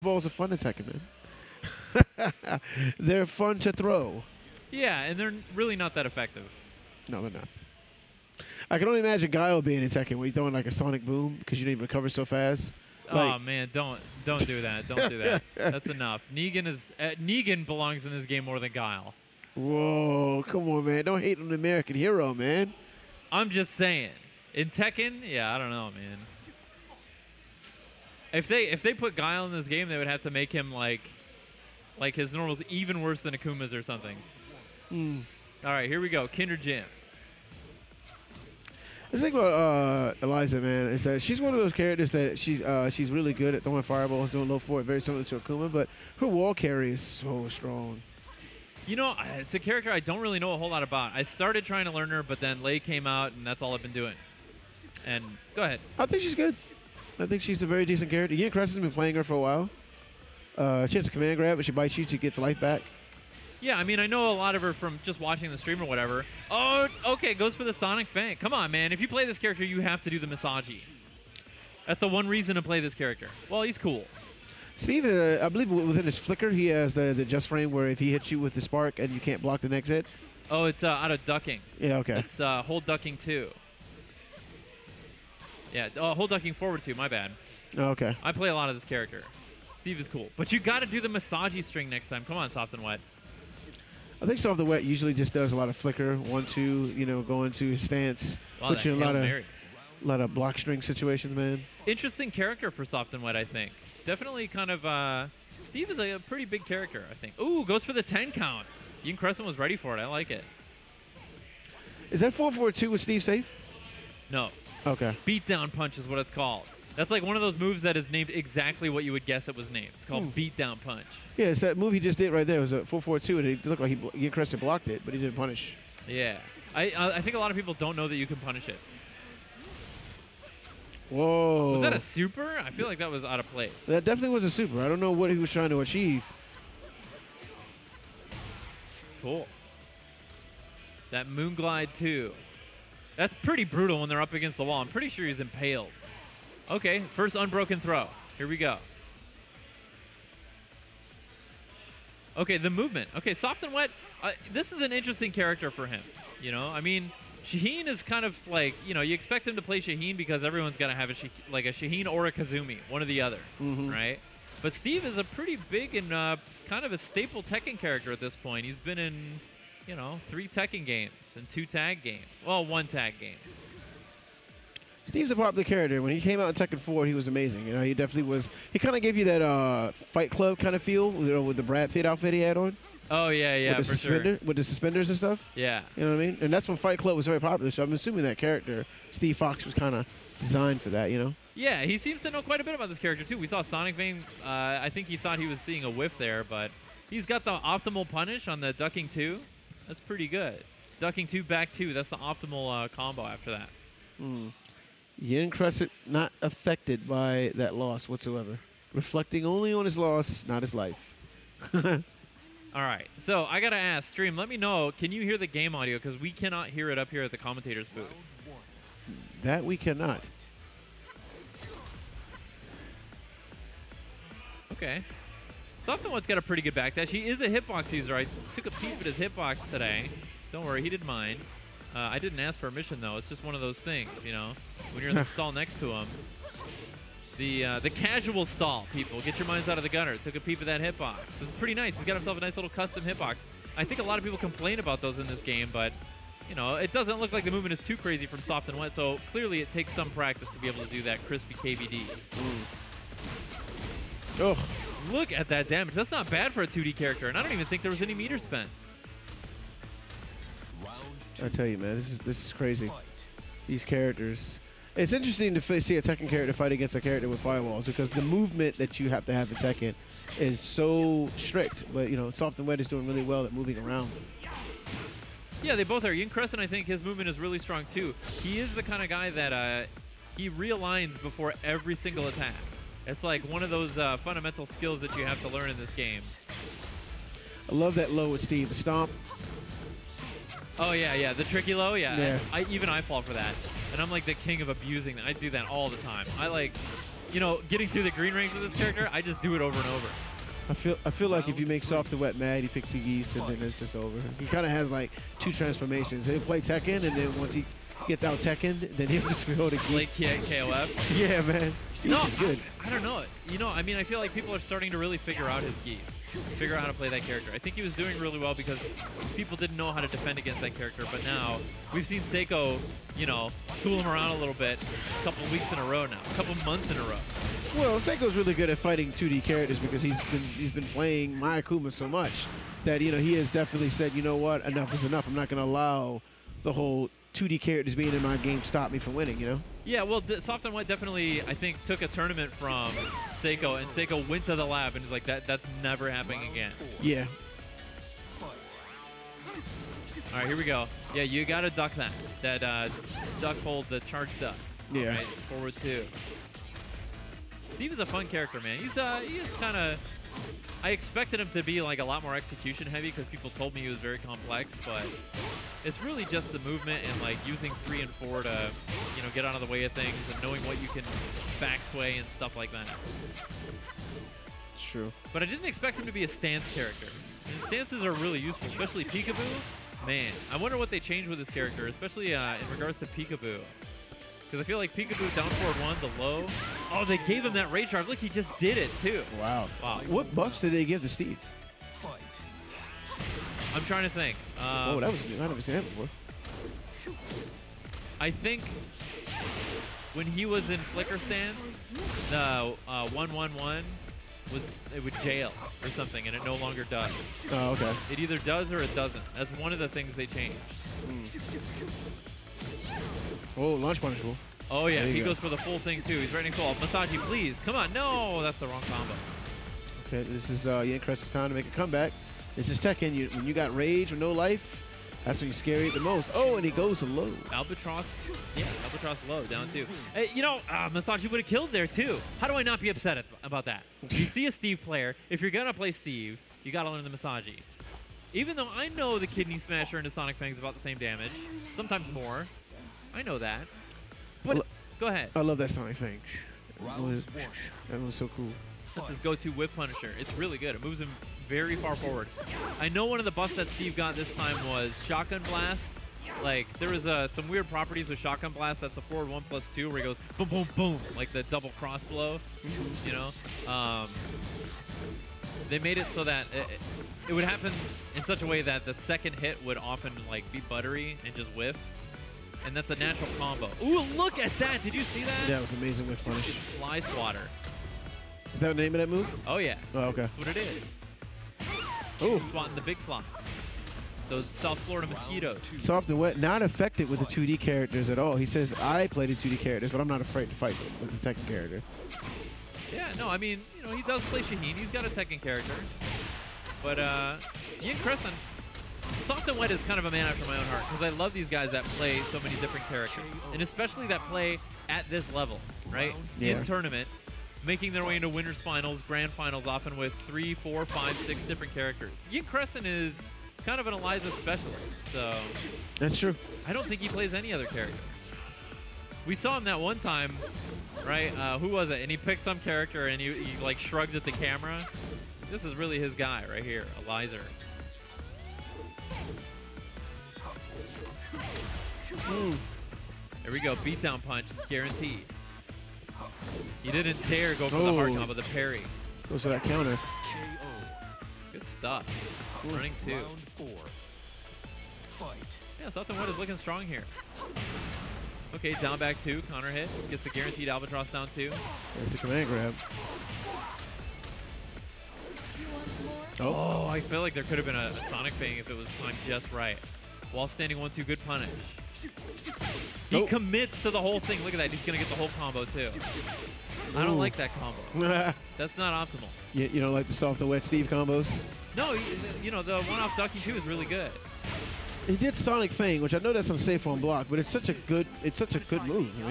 Balls are fun to Tekken, man. They're fun to throw. Yeah, and they're really not that effective. No, they're not. I can only imagine Guile being in Tekken when he's throwing like a sonic boom because you didn't recover so fast. Like, oh man, don't do that. Don't do that. That's enough. Negan belongs in this game more than Guile. whoa, come on, man. Don't hate on the American hero, man. I'm just saying. In Tekken, yeah, I don't know, man. If they put Guile in this game, they would have to make him like his normal's even worse than Akuma's or something. All right, here we go. Kinder Jim. The thing about Eliza, man, is that she's one of those characters that she's really good at throwing fireballs, doing low forward, very similar to Akuma, but her wall carry is so strong. You know, it's a character I don't really know a whole lot about. I started trying to learn her, but then Lei came out, and that's all I've been doing. And go ahead. I think she's good. I think she's a very decent character. YinCrescent's been playing her for a while. She has a command grab, but she bites you, she gets life back. Yeah, I mean, I know a lot of her from just watching the stream or whatever. Oh, okay, goes for the Sonic Fang. Come on, man. If you play this character, you have to do the Masaji. That's the one reason to play this character. Well, he's cool. Steve, I believe within his flicker, he has the just frame where if he hits you with the spark and you can't block the next hit. Oh, it's out of ducking. Yeah, okay. It's hold ducking 2. Yeah, hold ducking forward 2, my bad. Oh, okay. I play a lot of this character. Steve is cool. But you got to do the Masaji string next time. Come on, Soft and Wet. I think Soft and Wet usually just does a lot of flicker, 1-2, you know, go into his stance, Wow, put you in a a lot of block string situations, man. Interesting character for Soft and Wet, I think. Definitely kind of, Steve is a pretty big character, I think. Ooh, goes for the 10 count. YinCrescent was ready for it. I like it. Is that 4-4-2 with Steve safe? No. Okay. Beatdown punch is what it's called. That's like one of those moves that is named exactly what you would guess it was named. It's called Beatdown Punch. Yeah, it's that move he just did right there. It was a 4-4-2, and it looked like YinCrescent blocked it, but he didn't punish. Yeah. I think a lot of people don't know that you can punish it. Whoa. Was that a super? I feel like that was out of place. That definitely was a super. I don't know what he was trying to achieve. Cool. That Moonglide 2. That's pretty brutal when they're up against the wall. I'm pretty sure he's impaled. Okay, first unbroken throw. Here we go. Okay, the movement. Okay, Soft and Wet. This is an interesting character for him. You know, I mean, Shaheen is kind of like, you know, you expect him to play Shaheen because everyone's got to have a Shaheen or a Kazumi, one or the other, right? But Steve is a pretty big and kind of a staple Tekken character at this point. He's been in, you know, 3 Tekken games and 2 tag games. Well, 1 tag game. Steve's a popular character. When he came out in Tekken 4, he was amazing. You know, he definitely was. He kind of gave you that Fight Club kind of feel, you know, with the Brad Pitt outfit he had on. Oh, yeah, yeah, with the sure. With the suspenders and stuff. Yeah. You know what I mean? And that's when Fight Club was very popular, so I'm assuming that character, Steve Fox, was kind of designed for that, you know? Yeah, he seems to know quite a bit about this character, too. We saw Sonic Vein. I think he thought he was seeing a whiff there, but he's got the optimal punish on the ducking 2. That's pretty good. Ducking 2, back 2. That's the optimal combo after that. YinCrescent not affected by that loss whatsoever. Reflecting only on his loss, not his life. All right, so I got to ask, stream, let me know, can you hear the game audio? Because we cannot hear it up here at the commentators booth. That we cannot. Okay. Softwhat's got a pretty good backdash. He is a hitbox user. I took a peep at his hitbox today. Don't worry, he didn't mind. I didn't ask permission, though. It's just one of those things, you know, when you're in the stall next to him. The casual stall, people. Get your minds out of the gutter. Took a peep at that hitbox. It's pretty nice. He's got himself a nice little custom hitbox. I think a lot of people complain about those in this game, but, you know, it doesn't look like the movement is too crazy from Soft and Wet, so clearly it takes some practice to be able to do that crispy KBD. Oh, look at that damage. That's not bad for a 2D character, and I don't even think there was any meter spent. I tell you, man, this is crazy. These characters. It's interesting to see a Tekken character fight against a character with firewalls because the movement that you have to have in Tekken is so strict. But, you know, Soft and Wet is doing really well at moving around. Yeah, they both are. YinCrescent, I think his movement is really strong, too. He is the kind of guy that he realigns before every single attack. It's like one of those fundamental skills that you have to learn in this game. I love that low with Steve. The stomp. Oh, yeah, yeah. The tricky low, yeah. Yeah. Even I fall for that. And I'm like the king of abusing that. I do that all the time. I like you know, getting through the green rings with this character, I just do it over and over. I feel like if you make Soft and Wet mad, he picks the geese, and then it's just over. He kind of has like 2 transformations. He'll play Tekken, and then once he gets out Tekken, then he'll just go to geese. Like KOF. Yeah, man. Geese is good. I don't know. You know, I mean, I feel like people are starting to really figure out his geese, figure out how to play that character. I think he was doing really well because people didn't know how to defend against that character, but now we've seen Seiko, you know, tool him around a little bit a couple weeks in a row now, a couple months in a row. Well, Seiko's really good at fighting 2D characters because he's been playing My Akuma so much that, you know, he has definitely said, you know what, enough is enough. I'm not going to allow the whole 2D characters being in my game stop me from winning, you know? Yeah, well, Soft and Wet definitely, I think, took a tournament from Seiko, and Seiko went to the lab and is like, that's never happening again. Yeah. All right, here we go. Yeah, you got to duck that. Duck hold, the charge duck. Yeah. Right, forward 2. Steve is a fun character, man. He is kind of... I expected him to be like a lot more execution heavy because people told me he was very complex, but it's really just the movement and like using 3 and 4 to, you know, get out of the way of things and knowing what you can backsway and stuff like that. It's true. But I didn't expect him to be a stance character. And his stances are really useful, especially Peekaboo. Man, I wonder what they changed with this character, especially in regards to Peekaboo. Because I feel like Peekaboo down forward 1, the low. Oh, they gave him that rage drive. Look, he just did it, too. Wow. What buffs did they give to Steve? I'm trying to think. Oh, that was new. I've never seen that before. I think when he was in Flicker stance, the 1-1-1 it would jail or something, and it no longer does. Oh, okay. It either does or it doesn't. That's one of the things they changed. Oh, launch punishable. Oh, yeah, he goes for the full thing, too. He's ready to go. Masaji, please. Come on. No, that's the wrong combo. Okay, this is YinCrescent's time to make a comeback. This is Tekken. When you got rage or no life, that's when you're scary the most. Oh, and he goes low. Albatross, yeah, Albatross low, down 2. Hey, you know, Masaji would have killed there, too. How do I not be upset about that? You see a Steve player. If you're going to play Steve, you got to learn the Masaji. Even though I know the Kidney Smasher and the Sonic Fang is about the same damage, sometimes more. I know that. But go ahead. I love that Sonic Fang. That was so cool. That's his go-to whip punisher. It's really good. It moves him very far forward. I know one of the buffs that Steve got this time was Shotgun Blast. Like, there was some weird properties with Shotgun Blast. That's the forward 1+2 where he goes boom, boom, boom, like the double cross blow, you know? They made it so that it would happen in such a way that the second hit would often, like, be buttery and just whiff. And that's a natural combo. Ooh, look at that. Did you see that? Yeah, it was amazing with punish. Fly swatter. Is that the name of that move? Oh, yeah. Oh, okay. That's what it is. Ooh. Swatting the big flies. Those South Florida mosquitoes. Soft and Wet, not affected with the 2D characters at all. He says, I play the 2D characters, but I'm not afraid to fight with the Tekken character. Yeah, no, I mean, you know, he does play Shaheen. He's got a Tekken character. But YinCrescent, Soft and Wet is kind of a man after my own heart because I love these guys that play so many different characters, and especially that play at this level, right? Yeah. In tournament, making their way into winners finals, grand finals, often with 3, 4, 5, 6 different characters. YinCrescent is kind of an Eliza specialist, so that's true. I don't think he plays any other character. We saw him that one time, right? Who was it? And he picked some character and he like shrugged at the camera. This is really his guy right here, Eliza. There we go, beatdown punch, it's guaranteed. He didn't dare go for the hard combo, the parry. Goes for that counter. Good stuff. Running 2. Yeah, Soft and Wet is looking strong here. Okay, down back 2, counter hit. Gets the guaranteed Albatross down 2. There's the command grab. Oh, I feel like there could have been a Sonic Fang if it was timed just right. While standing 1-2, good punish. He commits to the whole thing. Look at that. He's going to get the whole combo, too. I don't like that combo. That's not optimal. You don't like the Soft and Wet Steve combos? No, you know, the one-off ducking, too, is really good. He did Sonic Fang, which I know that's unsafe on block, but it's such a good move. I mean,